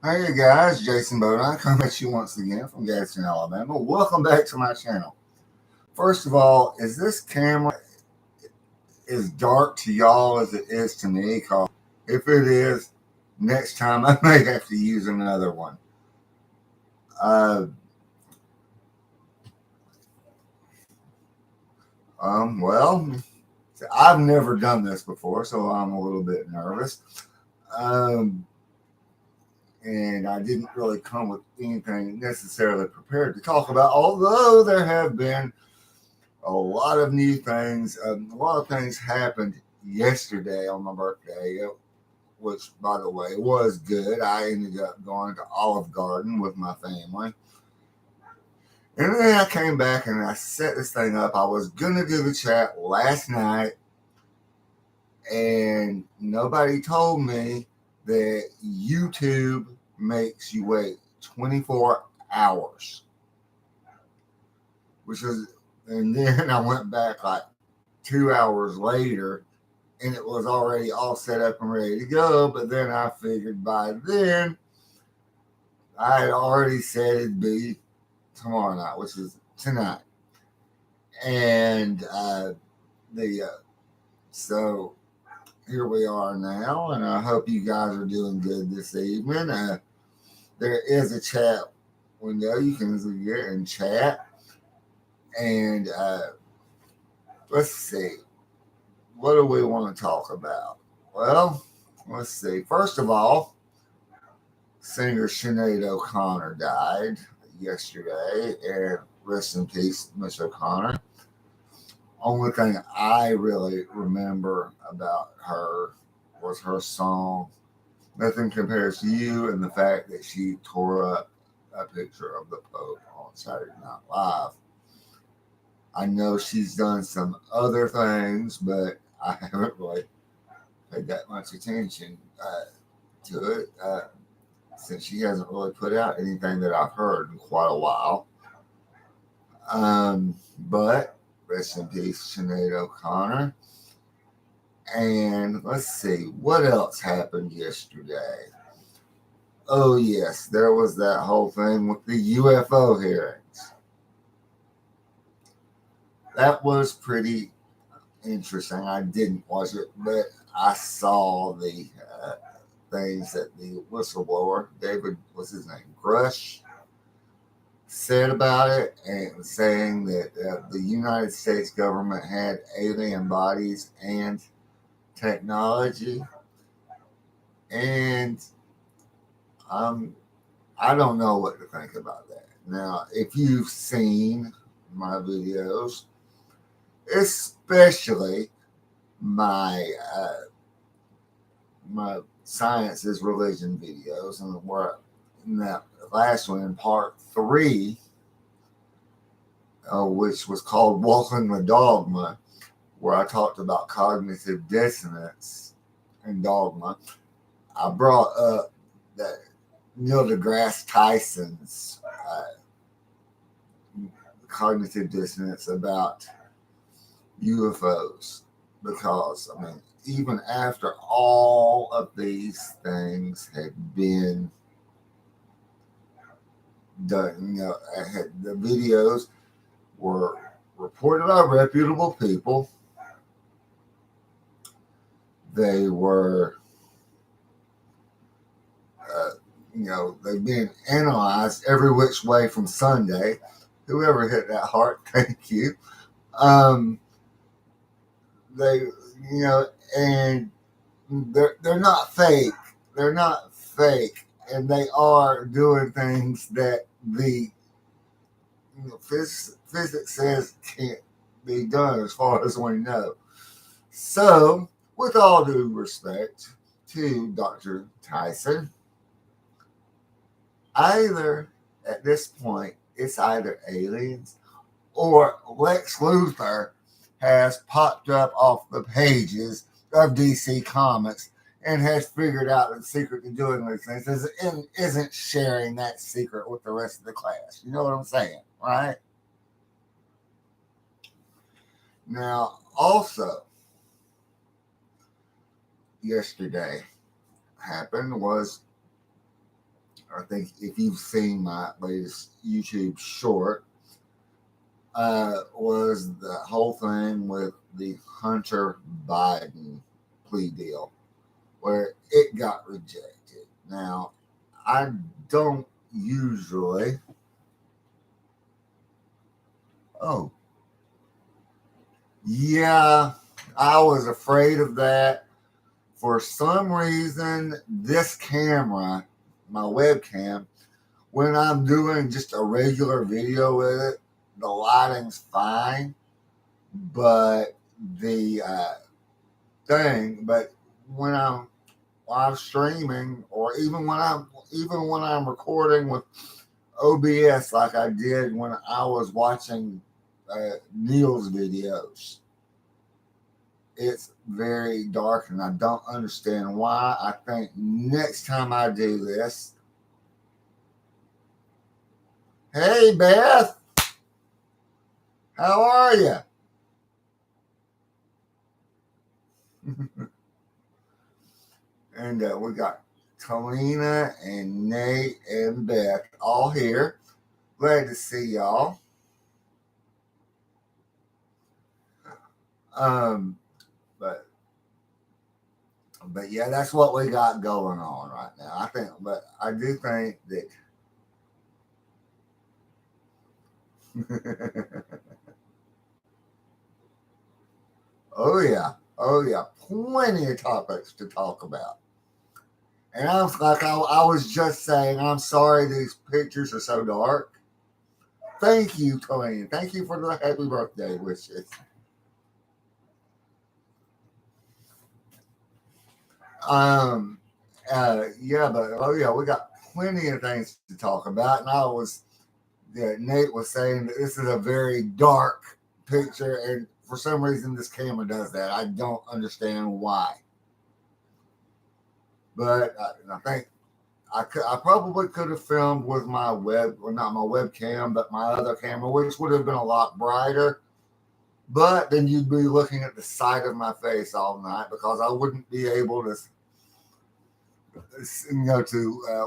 Hey guys, Jason Bodine coming at you once again from Gadsden, Alabama. Welcome back to my channel. First of all, is this camera as dark to y'all as it is to me? Cause if it is, next time I may have to use another one. Uh, well, I've never done this before, so I'm a little bit nervous. Um, and I didn't really come with anything necessarily prepared to talk about, although there have been a lot of new things. A lot of things happened yesterday on my birthday, which, by the way, was good. I ended up going to Olive Garden with my family. And then I came back and I set this thing up. I was going to do the chat last night, and nobody told me that YouTube makes you wait 24 hours, which is, and then I went back like 2 hours later and it was already all set up and ready to go. But then I figured by then I had already said it'd be tomorrow night, which is tonight. And the so here we are now, and I hope you guys are doing good this evening. There is a chat window you can get and chat, and let's see, what do we want to talk about? Well, let's see. First of all, singer Sinead O'Connor died yesterday, and rest in peace, Miss O'Connor. Only thing I really remember about her was her song "Nothing Compares to You" and the fact that she tore up a picture of the Pope on Saturday Night Live. I know she's done some other things, but I haven't really paid that much attention to it. Since she hasn't really put out anything that I've heard in quite a while. But rest in peace, Sinead O'Connor. And let's see, what else happened yesterday? Oh, yes, there was that whole thing with the UFO hearings. That was pretty interesting. I didn't watch it, but I saw the things that the whistleblower, David, what's his name, Grush, said about it, and saying that the United States government had alien bodies and technology. And um, I don't know what to think about that. Now, if you've seen my videos, especially my my science is religion videos, and where in that last one in part 3, which was called Walking the Dogma, where I talked about cognitive dissonance and dogma, I brought up that Neil deGrasse Tyson's cognitive dissonance about UFOs. Because, I mean, even after all of these things had been done, the videos were reported by reputable people. They were, they've been analyzed every which way from Sunday. Whoever hit that heart, thank you. They, and they're not fake. They're not fake, and they are doing things that the physics says can't be done, as far as we know. So, with all due respect to Dr. Tyson, either at this point it's either aliens or Lex Luthor has popped up off the pages of DC Comics and has figured out the secret to doing these things and isn't sharing that secret with the rest of the class. You know what I'm saying, right? Now, also, yesterday happened was I think if you've seen my latest YouTube short, was the whole thing with the Hunter Biden plea deal, where it got rejected. Now, I don't usually. Oh, yeah, I was afraid of that. For some reason, this camera, my webcam, when I'm doing just a regular video with it, the lighting's fine, but the but when I'm live streaming, or even when I'm recording with OBS, like I did when I was watching Neil's videos, it's very dark, and I don't understand why. I think next time I do this, hey Beth, how are you? And we got Talina and Nate and Beth all here. Glad to see y'all. Um, but yeah, that's what we got going on right now. But I do think that. Oh yeah, plenty of topics to talk about. And I was like, I was just saying, I'm sorry these pictures are so dark. Thank you, Tony. Thank you for the happy birthday wishes. Um, yeah, but oh yeah, we got plenty of things to talk about. And Nate was saying that this is a very dark picture, and for some reason, this camera does that. I don't understand why. But I think I probably could have filmed with not my webcam, but my other camera, which would have been a lot brighter. But then you'd be looking at the side of my face all night, because I wouldn't be able to,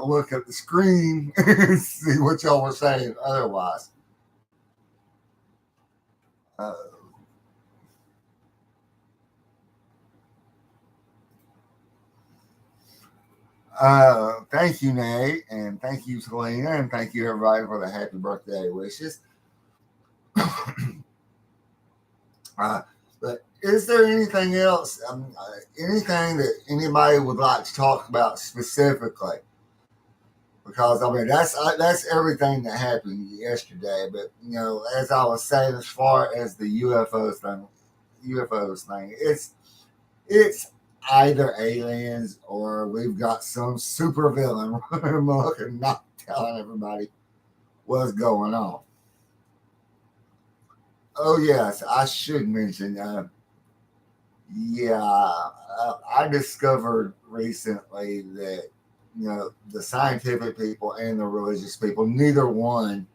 look at the screen and see what y'all were saying otherwise. Uh, Thank you, Nate, and thank you, Selena, and thank you, everybody, for the happy birthday wishes. But is there anything else, anything that anybody would like to talk about specifically? Because I mean, that's everything that happened yesterday. But as I was saying, as far as the UFOs thing, it's either aliens, or we've got some super villain running amok and not telling everybody what's going on. Oh yes, I should mention. Yeah, I discovered recently that the scientific people and the religious people, neither one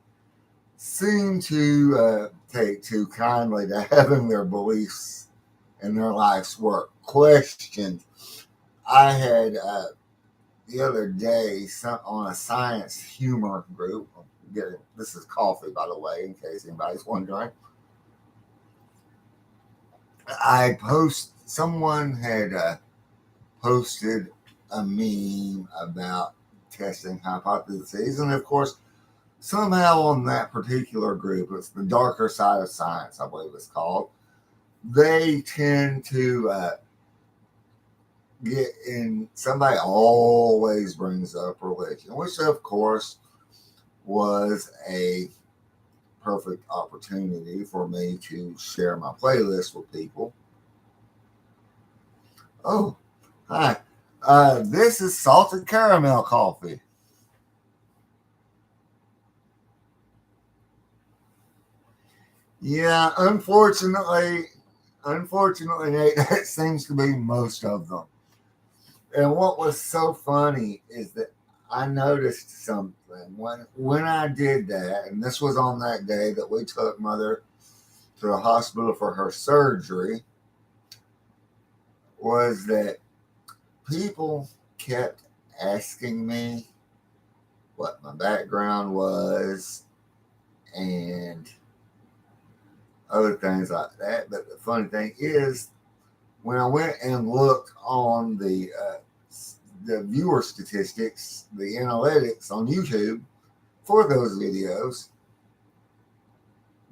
seem to take too kindly to having their beliefs and their life's work questioned. I had the other day on a science humor group. This is coffee, by the way, in case anybody's wondering. Someone had posted a meme about testing hypotheses, and of course, somehow on that particular group, it's the darker side of science, I believe it's called. They tend to get in. Somebody always brings up religion, which of course was a perfect opportunity for me to share my playlist with people. Oh, hi. This is salted caramel coffee. Yeah, unfortunately, Nate, that seems to be most of them. And what was so funny is that I noticed something when I did that, and this was on that day that we took Mother to the hospital for her surgery, was that people kept asking me what my background was and other things like that. But the funny thing is, when I went and looked on the viewer statistics, the analytics on YouTube for those videos,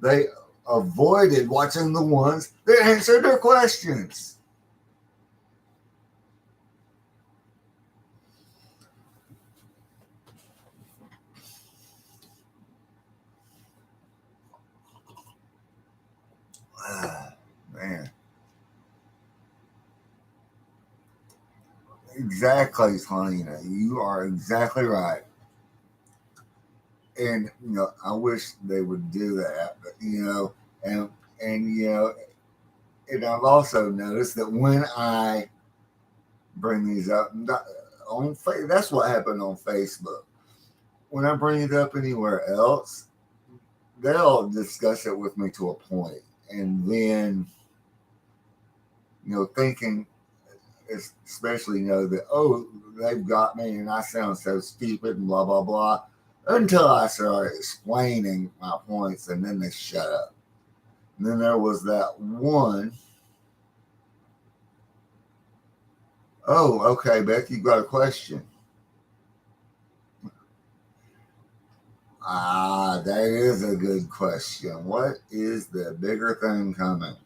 they avoided watching the ones that answered their questions. Man. Exactly, Selena. You are exactly right. And I wish they would do that. But and and I've also noticed that when I bring these up on that's what happened on Facebook. When I bring it up anywhere else, they'll discuss it with me to a point, and then thinking, especially that they've got me and I sound so stupid and blah blah blah, until I start explaining my points, and then they shut up. And then there was that one. Oh, okay, Becky, you got a question. Ah, that is a good question. What is the bigger thing coming?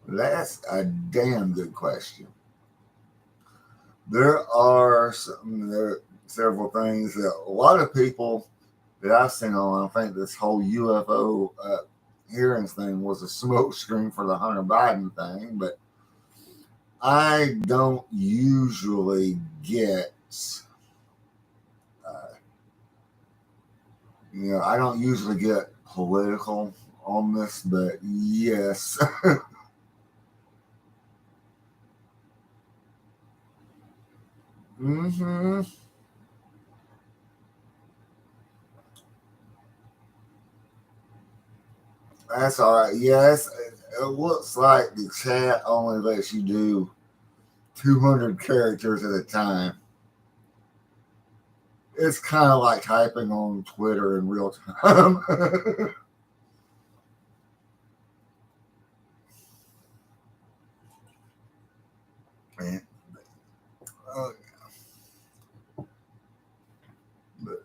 That's a damn good question. There are several things that a lot of people that I've seen on. I think this whole UFO hearings thing was a smokescreen for the Hunter Biden thing, but I don't usually get. Uh, I don't usually get political on this, but yes. hmm That's all right. Yes, it looks like the chat only lets you do 200 characters at a time. It's kind of like typing on Twitter in real time. Man, uh, but,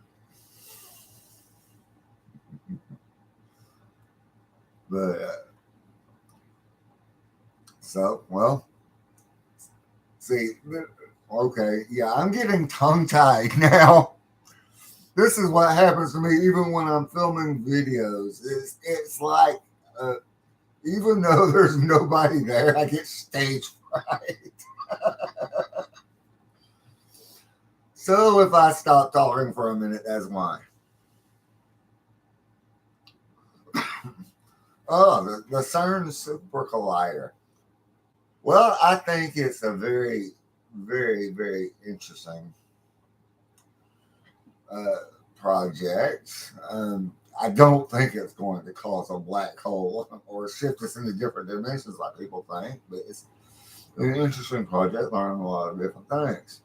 but so, well, see, okay, yeah, I'm getting tongue tied now. This is what happens to me even when I'm filming videos. It's like, uh, even though there's nobody there, I get stage fright. So if I stop talking for a minute, that's why. Oh, the CERN Super Collider. Well, I think it's a very, very, very interesting uh, project. I don't think it's going to cause a black hole or shift us into different dimensions like people think, but it's an interesting project, learning a lot of different things.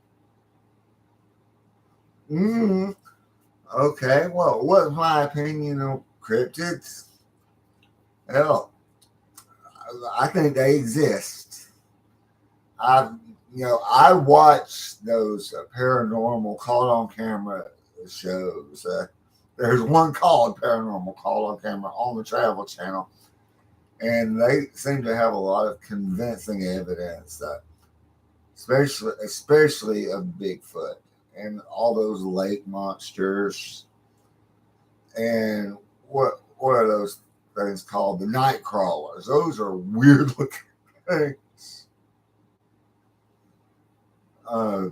Mm, okay, well, what's my opinion on cryptids? Hell, I think they exist. I, I watch those paranormal caught on camera shows. There's one called Paranormal Caught on Camera on the Travel Channel, and they seem to have a lot of convincing evidence, especially of Bigfoot and all those lake monsters. And what are those things called? The night crawlers. Those are weird looking things. Uh,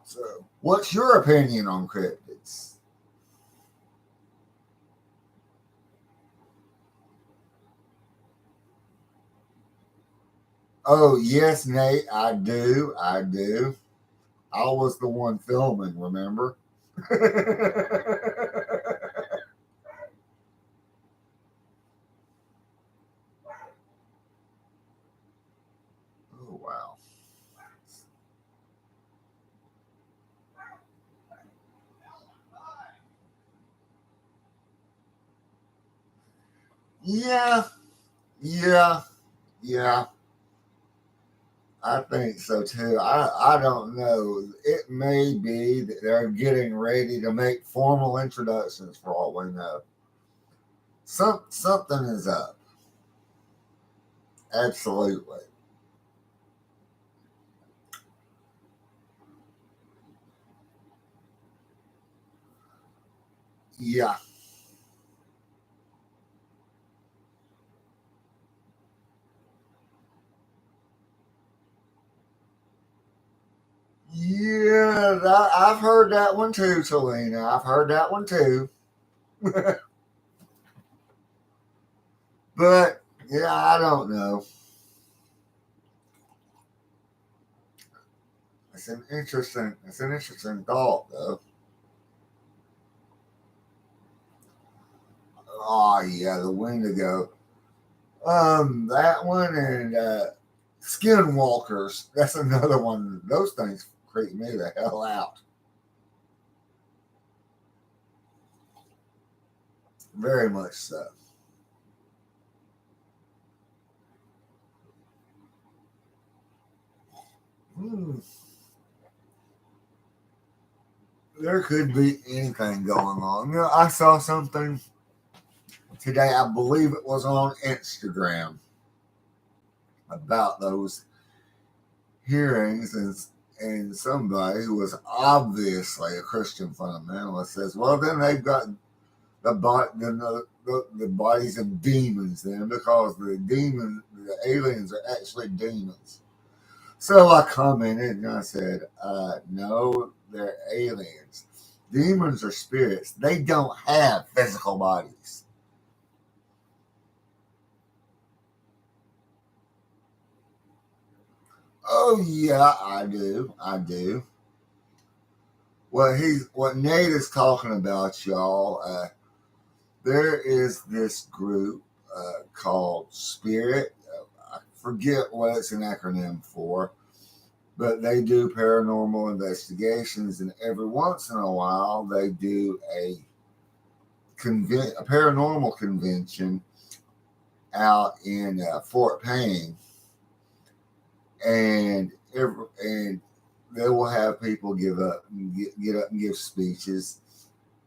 so, what's your opinion on cryptids? Oh yes, Nate, I do. I do. I was the one filming. Remember? Oh wow. Yeah, yeah, yeah. I think so too. I don't know. It may be that they're getting ready to make formal introductions for all we know. Something is up. Absolutely. Yeah. Yeah, I've heard that one too, Selena. I've heard that one too. But yeah, I don't know. It's an interesting thought though. Oh yeah, the Wendigo. That one and Skinwalkers. That's another one. Those things creep me the hell out. Very much so. Hmm. There could be anything going on. I saw something today. I believe it was on Instagram about those hearings, and somebody who was obviously a Christian fundamentalist says, "Well, then they've got the bodies of demons then because the aliens are actually demons." So I commented and I said, "No, they're aliens. Demons are spirits. They don't have physical bodies." Oh yeah, I do. I do. What Nate is talking about, y'all. There is this group called Spirit. I forget what it's an acronym for, but they do paranormal investigations, and every once in a while they do a paranormal convention out in Fort Payne, and they will have people get up and give speeches,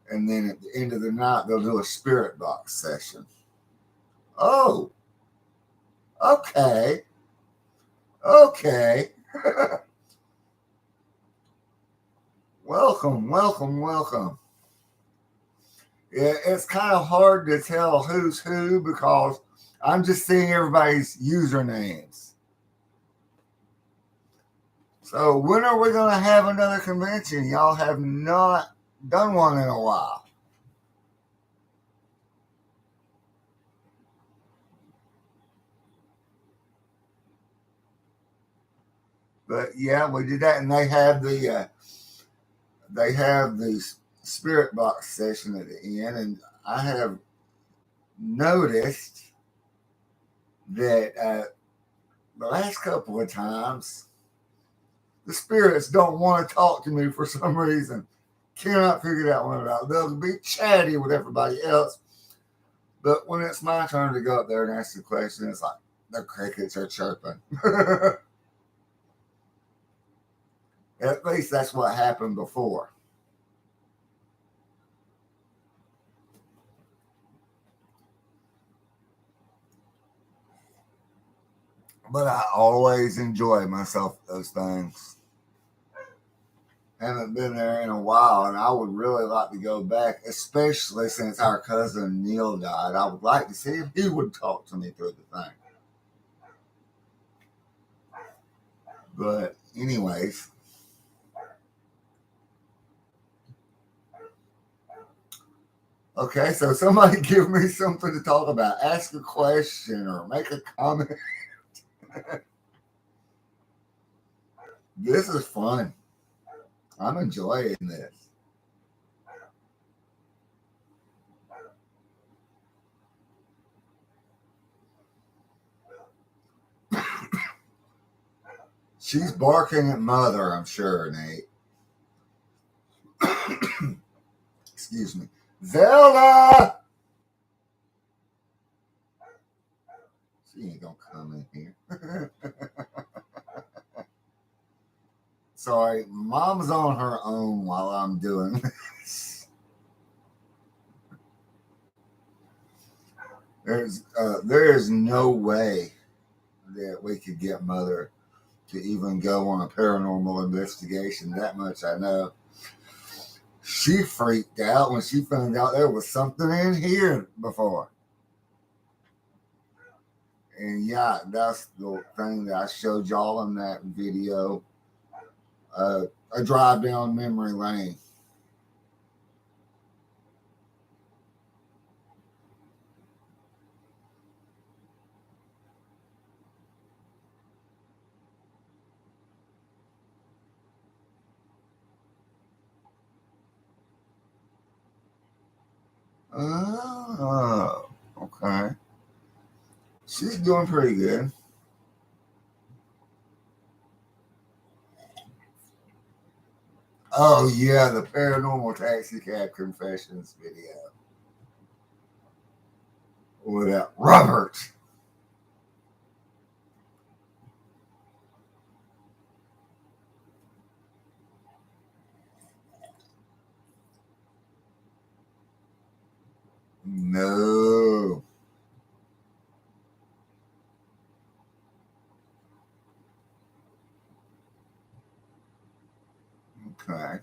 and then at the end of the night they'll do a spirit box session. Oh, okay, okay. Welcome, welcome, welcome. It's kind of hard to tell who's who because I'm just seeing everybody's usernames. So when are we going to have another convention? Y'all have not done one in a while. But yeah, we did that, and they have the spirit box session at the end, and I have noticed that the last couple of times the spirits don't want to talk to me for some reason. Cannot figure that one out. They'll be chatty with everybody else, but when it's my turn to go up there and ask the question, it's like the crickets are chirping. At least that's what happened before. But I always enjoy myself at those things. Haven't been there in a while, and I would really like to go back, especially since our cousin Neil died. I would like to see if he would talk to me through the thing. But, anyways, okay, so somebody give me something to talk about. Ask a question or make a comment. This is fun. I'm enjoying this. She's barking at mother, I'm sure, Nate. Excuse me. Zelda! She ain't gonna come in here. Sorry, mom's on her own while I'm doing this. There is no way that we could get mother to even go on a paranormal investigation. That much I know. She freaked out when she found out there was something in here before. And yeah, that's the thing that I showed y'all in that video. A drive down memory lane. Oh, okay. She's doing pretty good. Oh yeah, the paranormal taxi cab confessions video with that Robert. No. Okay.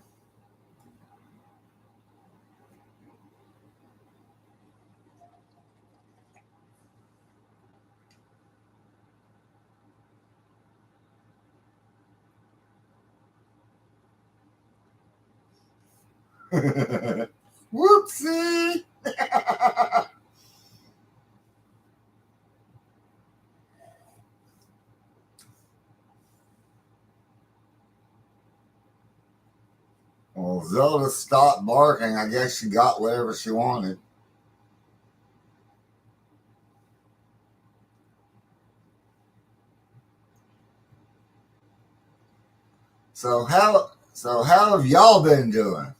Whoopsie. Well, Zelda stopped barking. I guess she got whatever she wanted. So how have y'all been doing?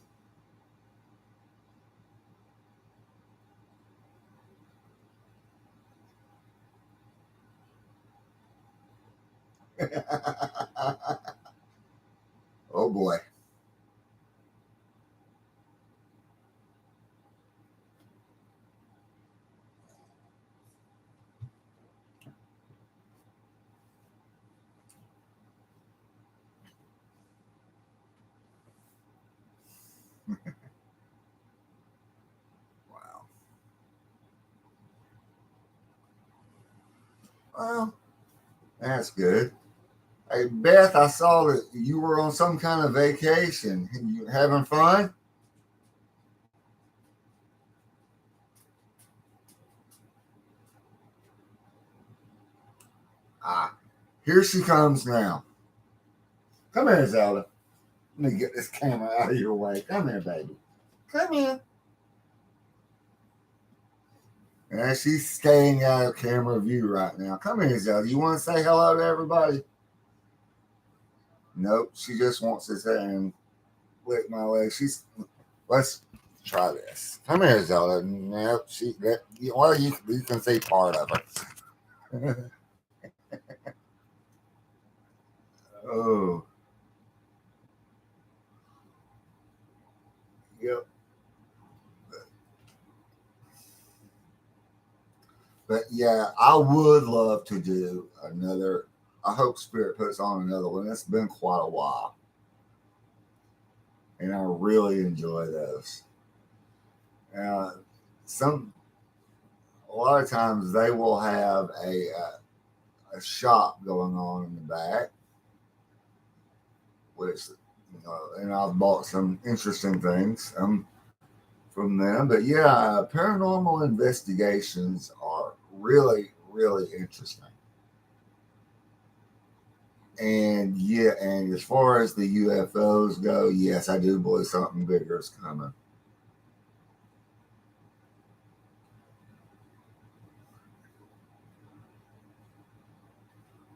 Oh boy. Wow. Well, that's good. Hey Beth, I saw that you were on some kind of vacation. You having fun? Ah, here she comes now. Come here, Zelda. Let me get this camera out of your way. Come here, baby. Come here. And she's staying out of camera view right now. Come here, Zelda. You want to say hello to everybody? Nope. She just wants to sit and lick my leg. Let's try this. Come here, Zelda. Nope. Well, you can see part of it. Oh, yep. But yeah, I would love to do another. I hope Spirit puts on another one. It's been quite a while, and I really enjoy those. Uh, some a lot of times they will have a shop going on in the back, which and I've bought some interesting things from them. But yeah, paranormal investigations are really really interesting. And yeah, and as far as the UFOs go, yes, I do believe something bigger is coming.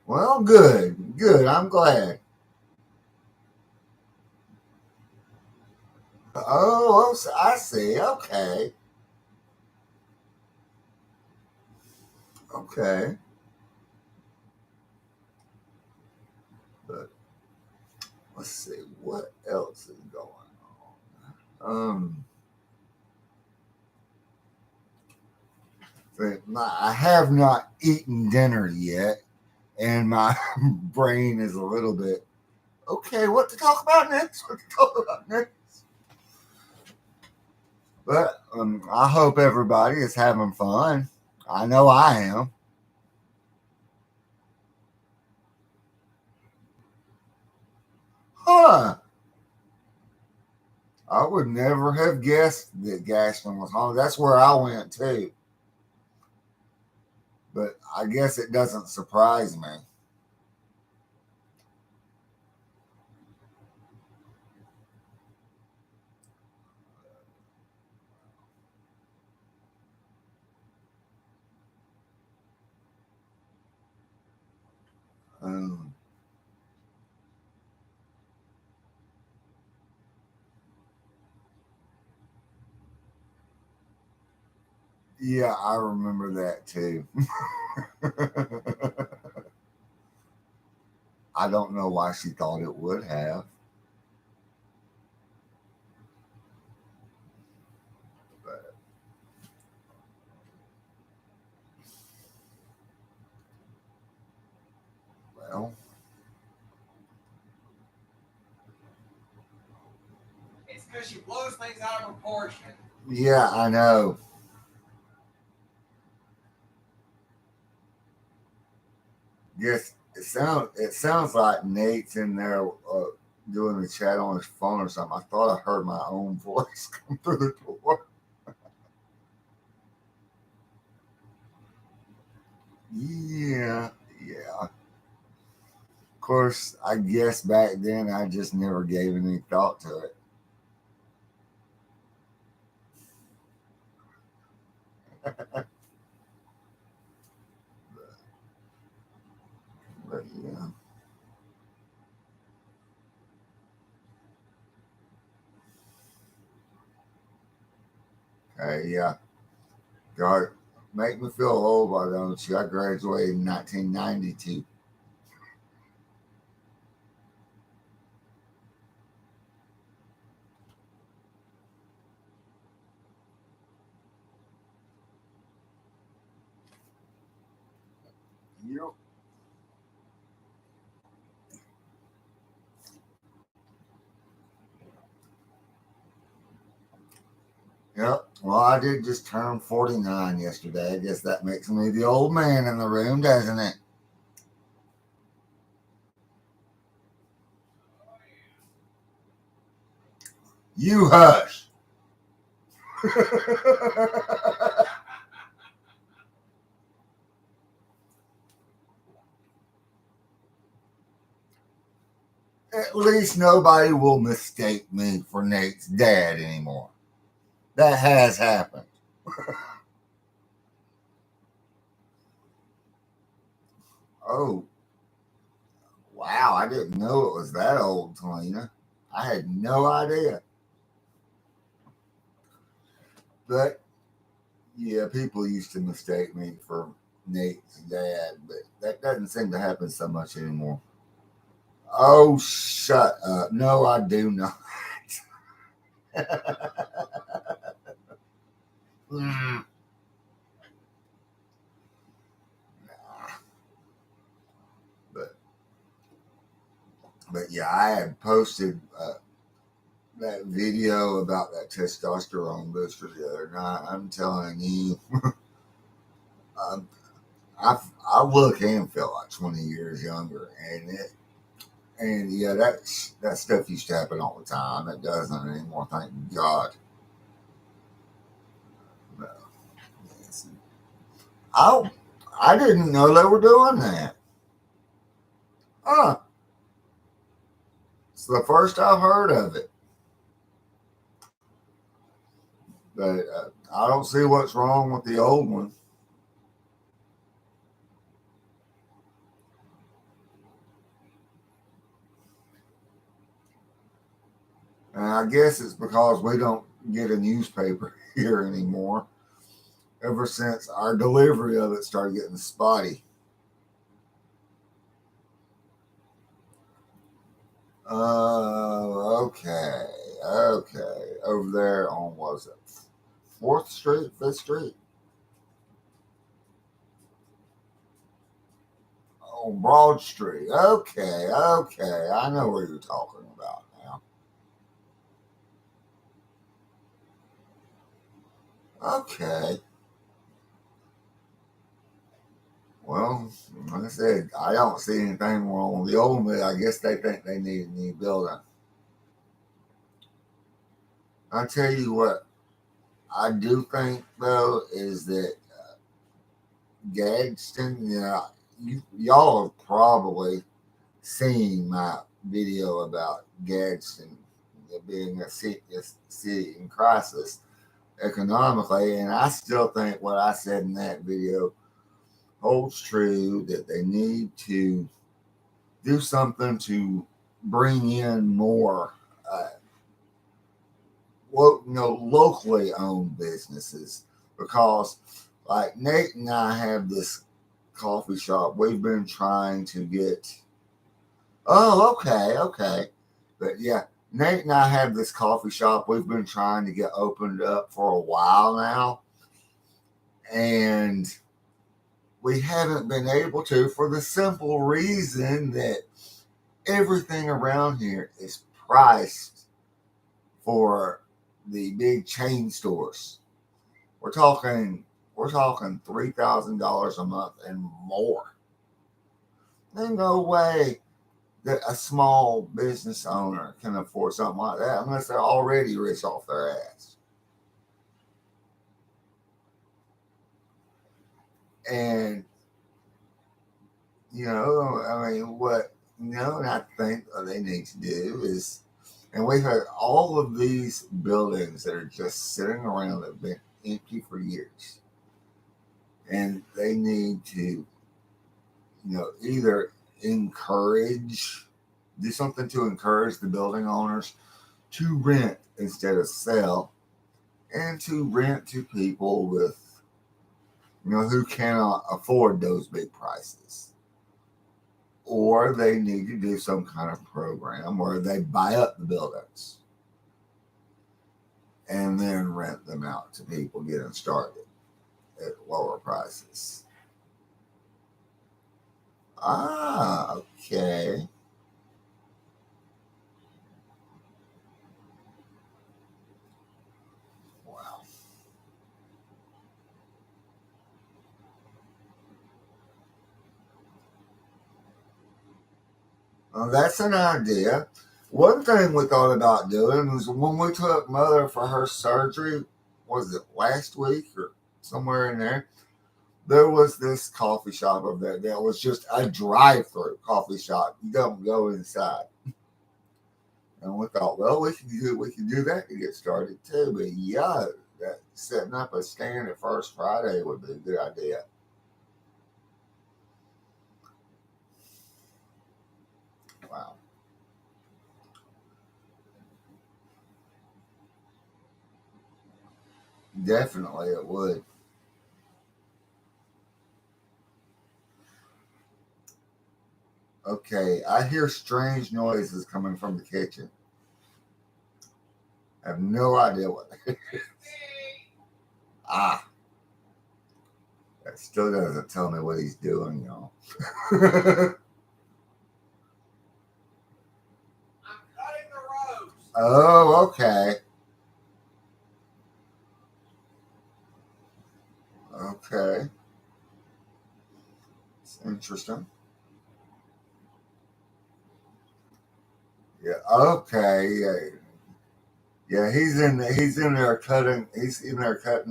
Well, good, good. I'm glad. Oh, I see. Okay, okay. let's see what else is going on. I have not eaten dinner yet, and my brain is a little bit okay. What to talk about next? What to talk about next? But I hope everybody is having fun. I know I am. Huh. I would never have guessed that Gashman was home. That's where I went too. But I guess it doesn't surprise me. Um, yeah, I remember that too. I don't know why she thought it would have. But, well, It's because she blows things out of proportion. yeah, I know. Yes, it sounds like Nate's in there doing the chat on his phone or something. I thought I heard my own voice come through the door. Yeah, yeah. Of course, I guess back then I just never gave any thought to it. But yeah, hey, yeah. God, make me feel old, why don't you? I graduated in 1992. Yep. Yep. Well, I did just turn 49 yesterday. I guess that makes me the old man in the room, doesn't it? You hush. At least nobody will mistake me for Nate's dad anymore. That has happened. Oh, wow. I didn't know it was that old, Talina. I had no idea. But yeah, people used to mistake me for Nate's dad, but that doesn't seem to happen so much anymore. Oh, shut up. No, I do not. Mm, nah. but but yeah, I had posted that video about that testosterone booster the other night. I'm telling you, um, I look and feel like 20 years younger, and yeah, that stuff used to happen all the time. It doesn't anymore, thank God. No, yes. I I didn't know they were doing that. Huh? It's the first I've heard of it, but I don't see what's wrong with the old one. And I guess it's because we don't get a newspaper here anymore. Ever since our delivery of it started getting spotty. Okay. Okay. Over there on, was it 4th Street, 5th Street? On Broad Street. Okay. Okay. I know where you're talking about now. Okay. Well, like I said, I don't see anything wrong with the old mill. I guess they think they need a new building. I tell you what, I do think though is that Gadsden, y'all have probably seen my video about Gadsden being a city in crisis economically, and I still think what I said in that video holds true, that they need to do something to bring in more uh, locally owned businesses, because like Nate and I have this coffee shop we've been trying to get. Oh, okay, okay. But yeah, Nate and I have this coffee shop we've been trying to get opened up for a while now, and we haven't been able to, for the simple reason that everything around here is priced for the big chain stores. We're talking $3,000 a month and more. There's no way that a small business owner can afford something like that unless they're already rich off their ass. And I mean, and I think what they need to do is, and we've had all of these buildings that are just sitting around that have been empty for years, and they need to, either do something to encourage the building owners to rent instead of sell, and to rent to people who cannot afford those big prices. Or they need to do some kind of program where they buy up the buildings and then rent them out to people getting started at lower prices. Ah, okay. Wow. Well, that's an idea. One thing we thought about doing was when we took Mother for her surgery, was it last week or somewhere in there? There was this coffee shop over there that was just a drive-through coffee shop. You don't go inside. And we thought, well, we can do that to get started too. But yeah, that setting up a stand at First Friday would be a good idea. Wow, definitely it would. Okay, I hear strange noises coming from the kitchen. I have no idea what. Ah, that still doesn't tell me what he's doing, y'all. I'm cutting the roast. Oh, okay. Okay. It's interesting. Yeah. Okay. Yeah. Yeah. He's in there cutting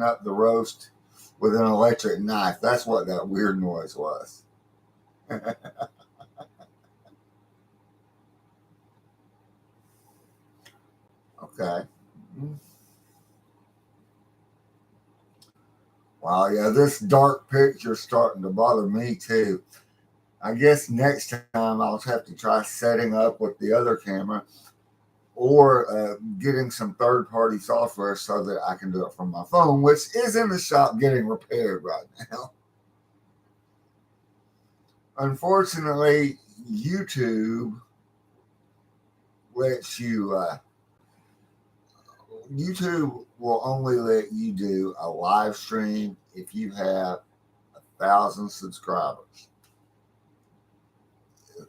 up the roast with an electric knife. That's what that weird noise was. Okay. Wow. Yeah. This dark picture's starting to bother me too. I guess next time I'll have to try setting up with the other camera, or getting some third party software so that I can do it from my phone, which is in the shop getting repaired right now. Unfortunately, YouTube lets you. YouTube will only let you do a live stream if you have 1,000 subscribers.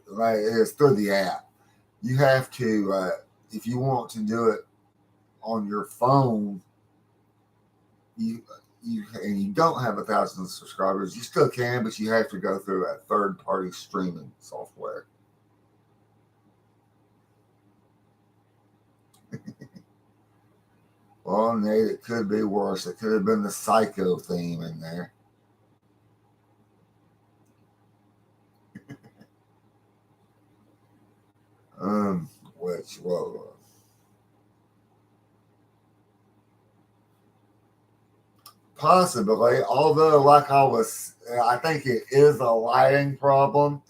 Like it's through the app. You have to, if you want to do it on your phone, you and you don't have 1,000 subscribers, you still can, but you have to go through a third-party streaming software. Well, Nate, it could be worse. It could have been the Psycho theme in there. Which, well, possibly, although, I think it is a lighting problem.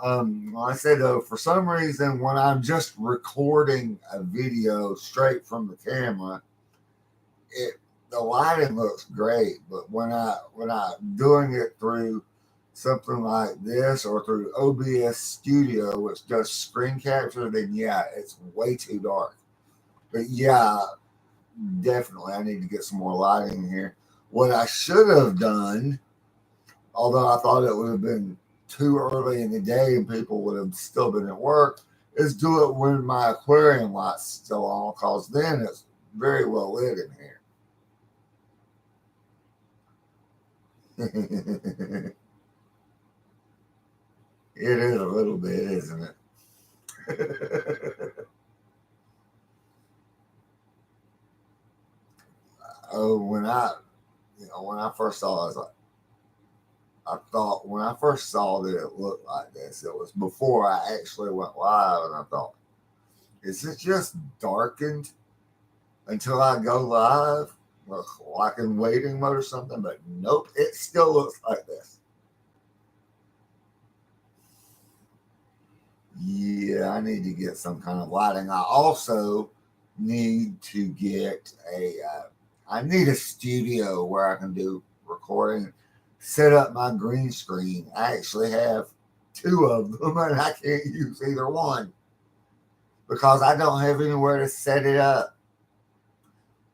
Like I said, though, for some reason, when I'm just recording a video straight from the camera, the lighting looks great. But when I'm doing it through something like this or through OBS Studio, which does screen capture, then yeah, it's way too dark. But yeah, definitely, I need to get some more lighting here. What I should have done, although I thought it would have been too early in the day and people would have still been at work, is do it when my aquarium light's still on, because then it's very well lit in here. It is a little bit, isn't it? Oh, when I first saw it, I was like, I thought when I first saw that it looked like this, it was before I actually went live, and I thought, is it just darkened until I go live, like in waiting mode or something? But nope, it still looks like this. Yeah, I need to get some kind of lighting. I also need to get I need a studio where I can do recording, set up my green screen. I actually have 2 of them and I can't use either one because I don't have anywhere to set it up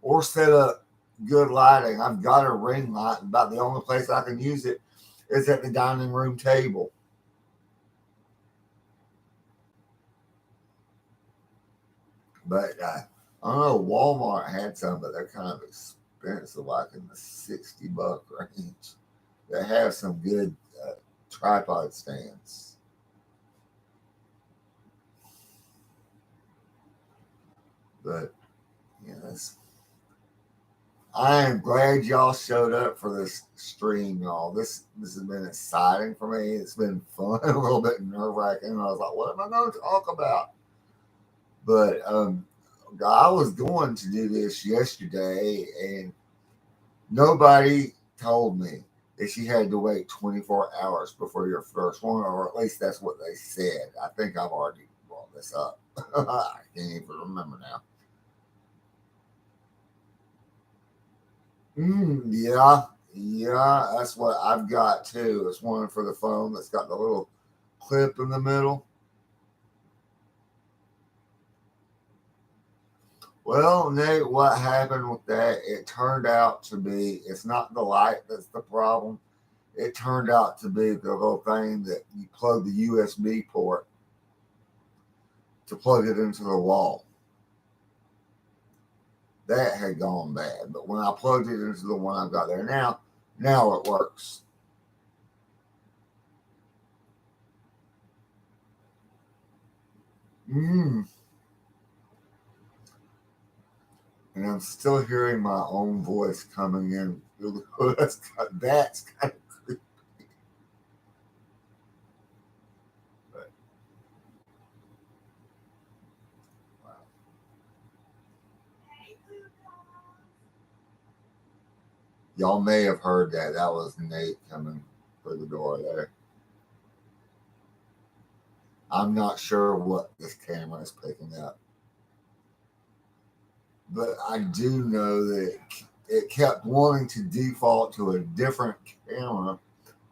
or set up good lighting. I've got a ring light. About the only place I can use it is at the dining room table. But I don't know, Walmart had some, but they're kind of expensive, like in the $60 range. They have some good tripod stands. But yes, I am glad y'all showed up for this stream, y'all. This has been exciting for me. It's been fun, a little bit nerve wracking. I was like, what am I going to talk about? But I was going to do this yesterday, and nobody told me that you had to wait 24 hours before your first one, or at least that's what they said. I think I've already brought this up. I can't even remember now. Yeah, that's what I've got too. It's one for the phone that's got the little clip in the middle. Well, Nate, what happened with that? It turned out to be, it's not the light that's the problem. It turned out to be the little thing that you plug the USB port to plug it into the wall. That had gone bad. But when I plugged it into the one I've got there now it works. And I'm still hearing my own voice coming in. That's kind of creepy. But, wow. Y'all may have heard that. That was Nate coming through the door there. I'm not sure what this camera is picking up, but I do know that it kept wanting to default to a different camera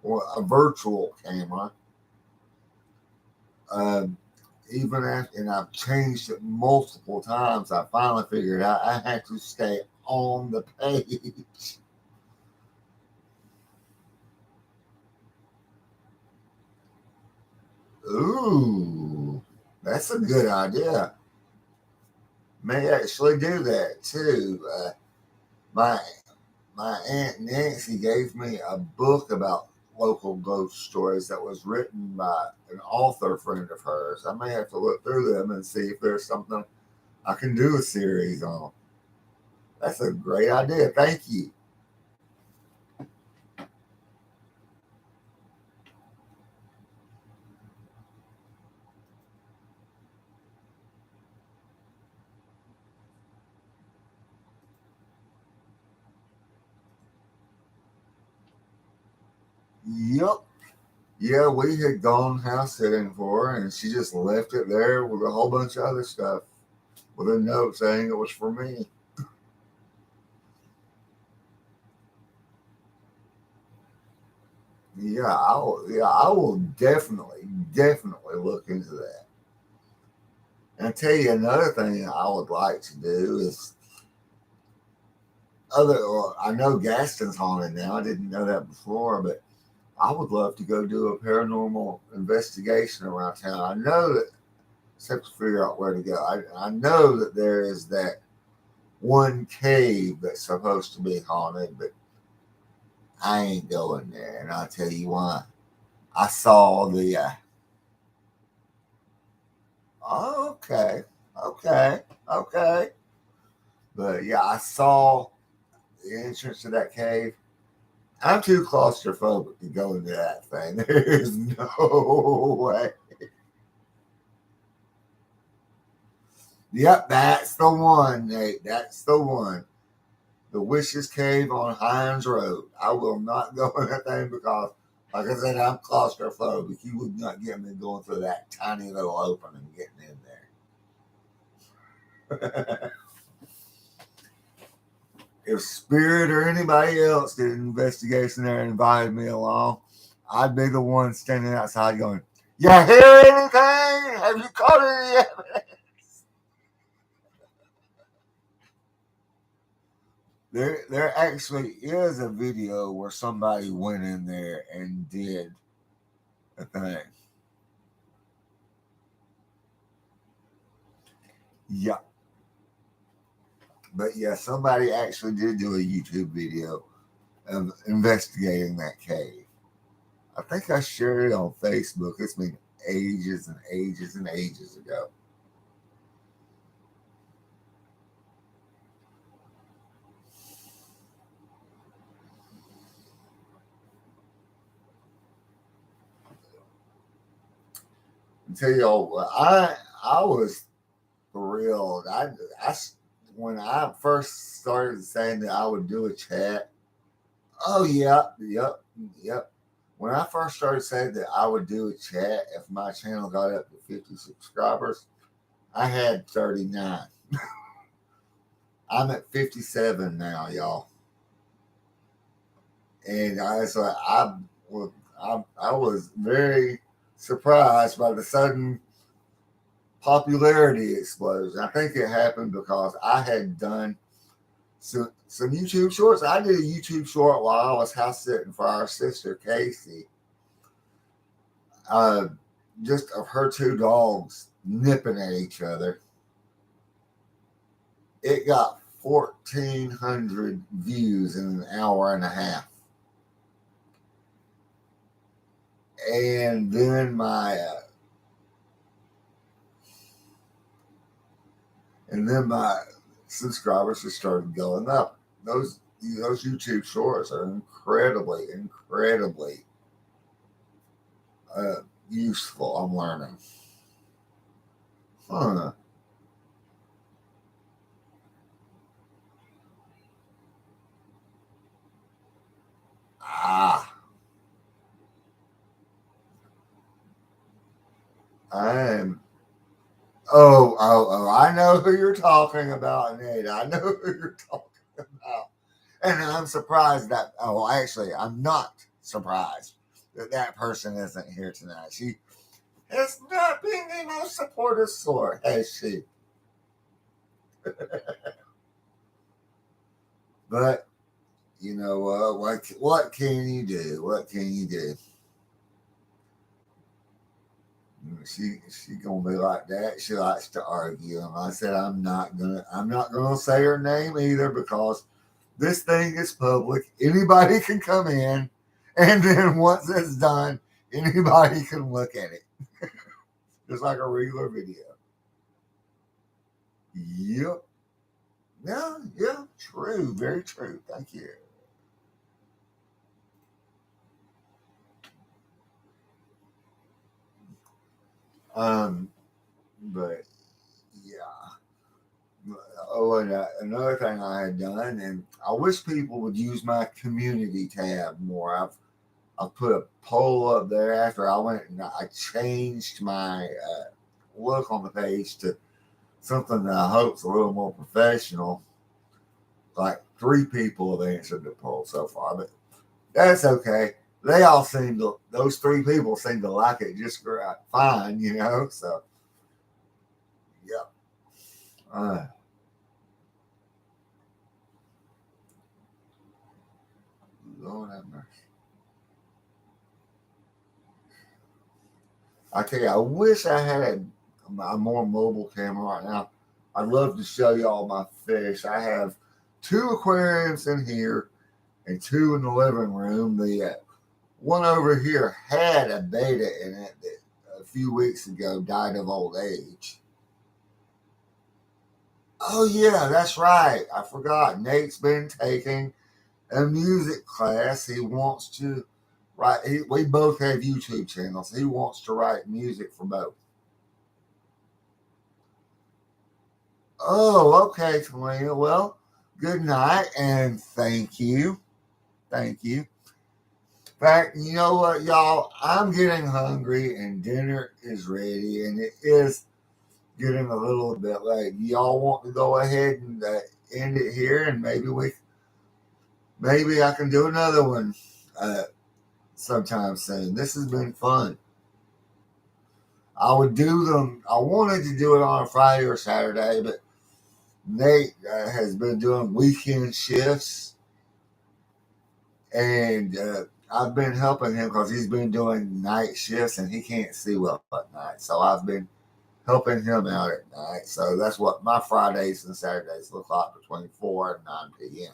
or a virtual camera. Um, even after, and I've changed it multiple times, I finally figured out I had to stay on the page. Ooh, that's a good idea. May actually do that too. My my aunt Nancy gave me a book about local ghost stories that was written by an author friend of hers. I may have to look through them and see if there's something I can do a series on. That's a great idea. Thank you. Yep. Yeah, we had gone house sitting for her, and she just left it there with a whole bunch of other stuff with a note saying it was for me. Yeah, I will definitely look into that. And I tell you another thing I would like to do is well, I know Gaston's haunted now. I didn't know that before, but I would love to go do a paranormal investigation around town. I know that just have to figure out where to go. I know that there is that one cave that's supposed to be haunted, but I ain't going there. And I'll tell you why. I saw the. Okay, okay, okay. But yeah, I saw the entrance to that cave. I'm too claustrophobic to go into that thing. There's no way. Yep, that's the one, Nate. That's the one. The Wishes Cave on Hines Road. I will not go in that thing because, like I said, I'm claustrophobic. You would not get me going through that tiny little opening getting in there. If Spirit or anybody else did an investigation there and invited me along, I'd be the one standing outside going, "You hear anything? Have you caught any evidence?" There actually is a video where somebody went in there and did a thing. Yeah, but yeah, somebody actually did do a YouTube video of investigating that cave. I think I shared it on Facebook. It's been ages and ages and ages ago. I tell you all, I was thrilled. I when I first started saying that I would do a chat. Oh yeah, yep. When I first started saying that I would do a chat if my channel got up to 50 subscribers, I had 39. I'm at 57 now, y'all. And I was very surprised by the sudden popularity explosion. I think it happened because I had done some YouTube shorts. I did a YouTube short while I was house sitting for our sister Casey, uh, just of her two dogs nipping at each other. It got 1,400 views in an hour and a half. And then my subscribers just started going up. Those YouTube shorts are incredibly useful. I'm learning. Huh. Ah, I'm. Oh! I know who you're talking about, Nate. I know who you're talking about, and I'm surprised that. Actually, I'm not surprised that person isn't here tonight. has not been the most supportive sort, has she? But you know what can you do? What can you do? She gonna be like that. She likes to argue, and I said I'm not gonna say her name either because this thing is public. Anybody can come in, and then once it's done, anybody can look at it, just like a regular video. Yep. Yeah. Yeah. True. Very true. Thank you. But yeah. Oh, and another thing I had done, and I wish people would use my community tab more. I've put a poll up there after I went and I changed my look on the page to something that I hope's a little more professional. Like 3 people have answered the poll so far, but that's okay. They all seem to, those 3 people seem to like it just fine, you know? So, yeah. Uh, Lord have mercy. I tell you, I wish I had a more mobile camera right now. I'd love to show you all my fish. I have 2 aquariums in here and 2 in the living room. The one over here had a beta in it that a few weeks ago died of old age. Oh yeah, that's right. I forgot. Nate's been taking a music class. He wants to write. We both have YouTube channels. He wants to write music for both. Oh, okay, Talina. Well, good night and thank you. Thank you. In fact, you know what, y'all? I'm getting hungry and dinner is ready, and it is getting a little bit late. Y'all want to go ahead and end it here, and maybe I can do another one uh, sometime soon. This has been fun. I would do them. I wanted to do it on a Friday or Saturday, but Nate has been doing weekend shifts, and I've been helping him because he's been doing night shifts and he can't see well at night. So I've been helping him out at night. So that's what my Fridays and Saturdays look like between 4 and 9 p.m.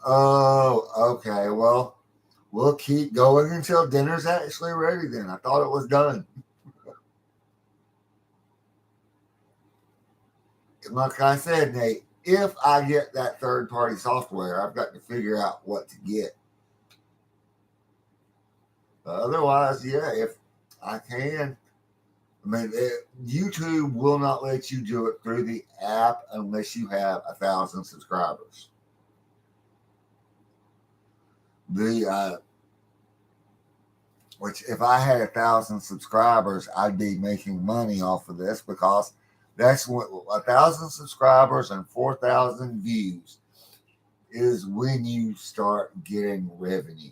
Oh, okay. Well, we'll keep going until dinner's actually ready then. I thought it was done. Like I said, Nate, if I get that third party software, I've got to figure out what to get. Otherwise, yeah, if I can. I mean, YouTube will not let you do it through the app unless you have 1,000 subscribers. The which if I had 1,000 subscribers, I'd be making money off of this because that's what 1,000 subscribers and 4,000 views is when you start getting revenue.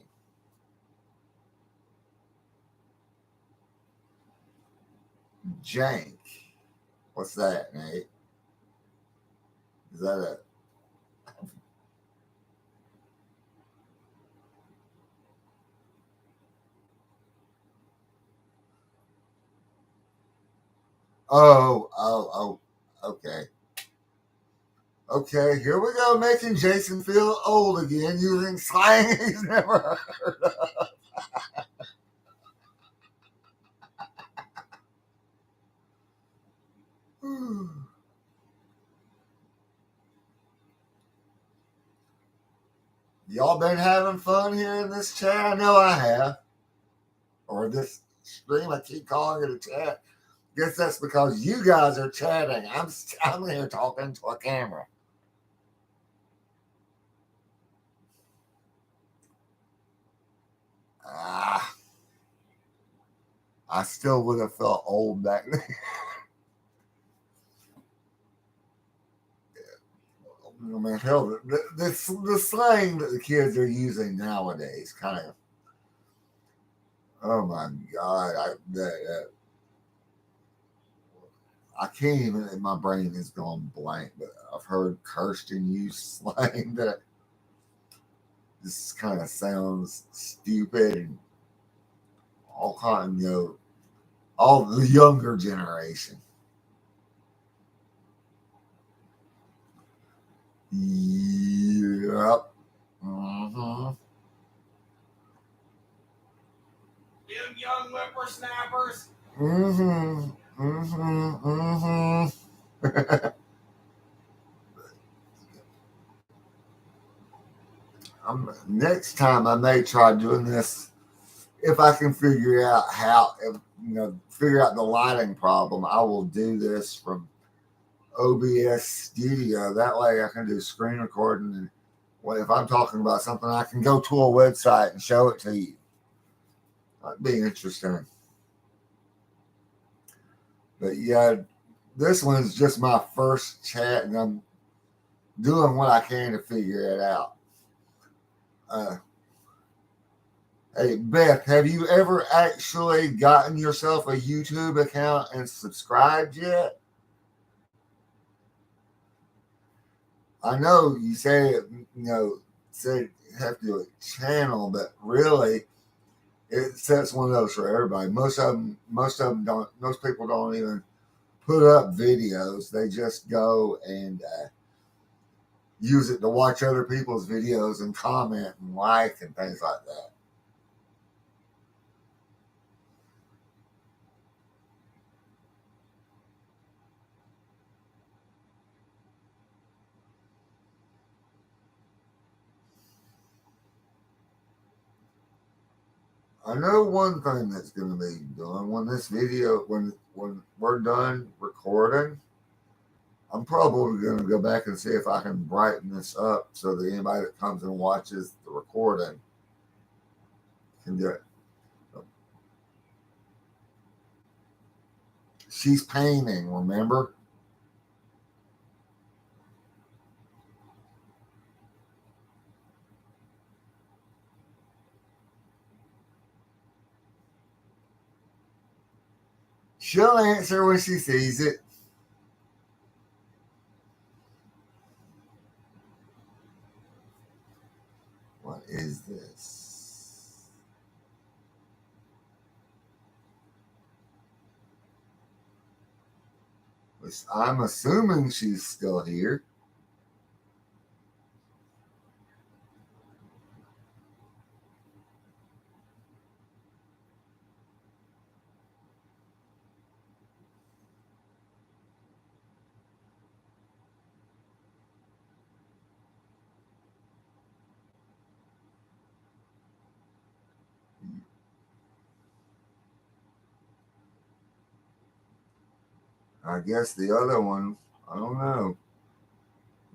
Jank. What's that, Nate? Is that a okay. Okay, here we go, making Jason feel old again using slang he's never heard of. Y'all been having fun here in this chat? I know I have. Or this stream, I keep calling it a chat. Guess that's because you guys are chatting. I'm here talking to a camera. Ah, I still would have felt old back then. I mean, hell, the slang that the kids are using nowadays kind of Oh my God. I can't even, my brain is gone blank, but I've heard Kirsten use slang that this kind of sounds stupid and all kind, all the younger generation. Yep. Mm-hmm. Them young whippersnappers. Mm-hmm. Mm-hmm. Mm-hmm. Next time I may try doing this if I can figure out figure out the lighting problem. I will do this from OBS Studio. That way I can do screen recording. And well, if I'm talking about something, I can go to a website and show it to you. That'd be interesting. But yeah, this one's just my first chat, and I'm doing what I can to figure it out. Hey, Beth, have you ever actually gotten yourself a YouTube account and subscribed yet? I know you say it, said you have to do a channel, but really, it sets one of those for everybody. Most of them don't. Most people don't even put up videos. They just go and use it to watch other people's videos and comment and like and things like that. I know one thing that's going to be done when this video, when we're done recording, I'm probably going to go back and see if I can brighten this up so that anybody that comes and watches the recording can do it. She's painting, remember? She'll answer when she sees it. What is this? I'm assuming she's still here. I guess the other one, I don't know.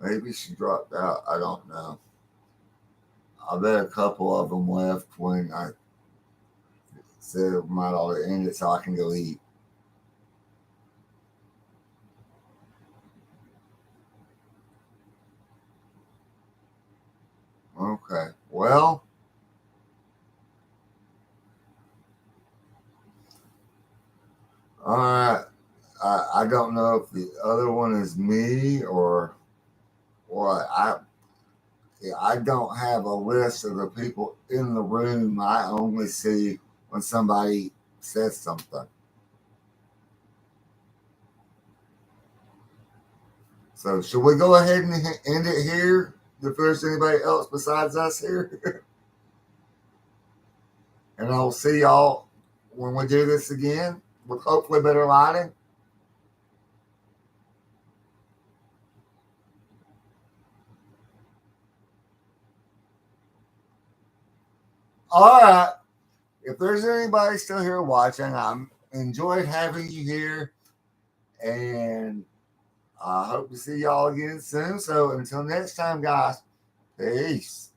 Maybe she dropped out. I don't know. I bet a couple of them left when I said it might ought to end it so I can go eat. Okay. Well, all right. I don't know if the other one is me or what. I don't have a list of the people in the room. I only see when somebody says something. So should we go ahead and end it here? If there's anybody else besides us here, and I'll see y'all when we do this again with hopefully better lighting. All right. If there's anybody still here watching, I'm enjoyed having you here, and I hope to see y'all again soon. So until next time, guys, peace.